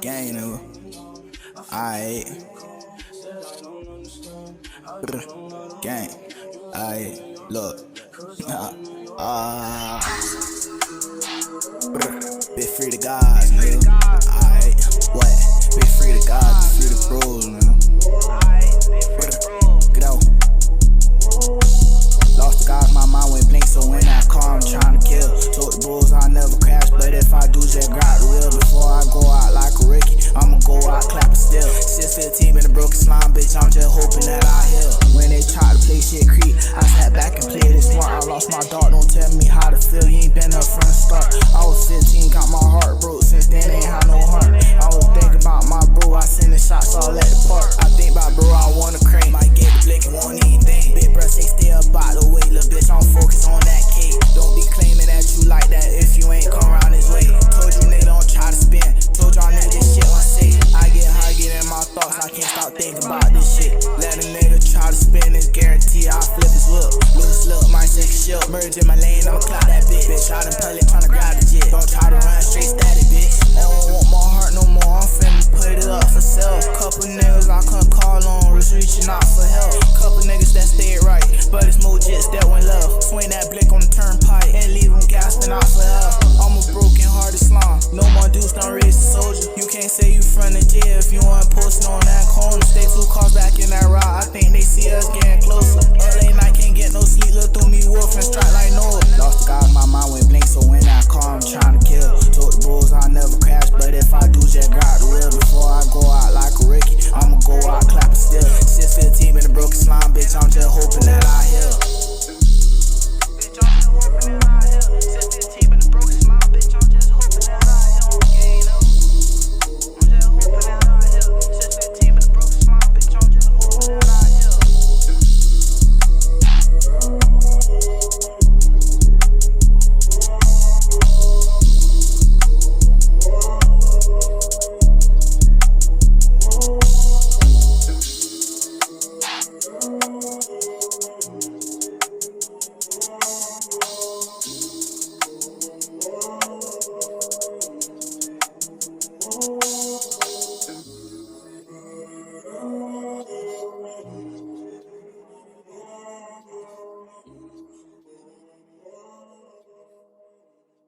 Gang, nigga. Aight. Gang. Aight. Look. Bit free to God, nigga. Aight. What? Bit free to God, bit free to bros, man. Get out. Lost the guys, my mind went blink, so in that car I'm trying to kill. Told the bulls I'll never crash, but if I do, just grab the wheel. Before I go out like a Ricky, I'ma go out clapping still. 615 in a broken slime, bitch, I'm just hoping that I heal. When they try to play shit creep, I sat back and played it smart. I lost my dog, don't tell me how to feel, you ain't been up from the start. I was 15, got my heart broke, since then ain't had no heart. I was thinking about my bro, I send the shots all at the park. I think about bro, I want a crane, might get the blick and won't anything. Big bruh say stay about the way, little bitch, I'm focused on that cake. Don't be claiming that you like that if you ain't come around this way. Told you nigga don't try to spin, told y'all nigga this shit unsafe. I get high, get in my thoughts, I can't stop thinking about this shit. Let a nigga try to spin, it's guaranteed I'll flip his whip. Loose look, might take a shit. Merge in my lane, I'ma clap that bitch. Bitch, I done public tryna grab the jet. Don't try to run straight static, bitch. I don't want my heart no more, I'm finna put it up for sale. Couple niggas I couldn't call on, was reaching out for help. Couple niggas that stayed right, but it's more jets that went left. Swing that blick on the turnpike and leave them gasping out for help. I'm a broken hearted slime, no more dudes done raised a soldier. You can't say you from the jail if you ain't posting on that corner. Stay flew cars back in that route, I think they see us getting closer. Late night can't get no sleep, look through me wolf and strike like Noah. Lost the guys, my mind went blink, so in that car I'm trying to kill. Told the bulls I'll never crash, but if I do, just grab the wheel. Before I go out like a Ricky, I'ma go out clapping still. 615 in a broken slime, bitch, I'm just hoping that I heal. Bitch, I'm just hoping that I heal. 615 in a broken slime, bitch, I'm just hoping that I heal. I'm just hoping that I heal. 615 in a broken slime, bitch, I'm just hoping that I heal. Oh.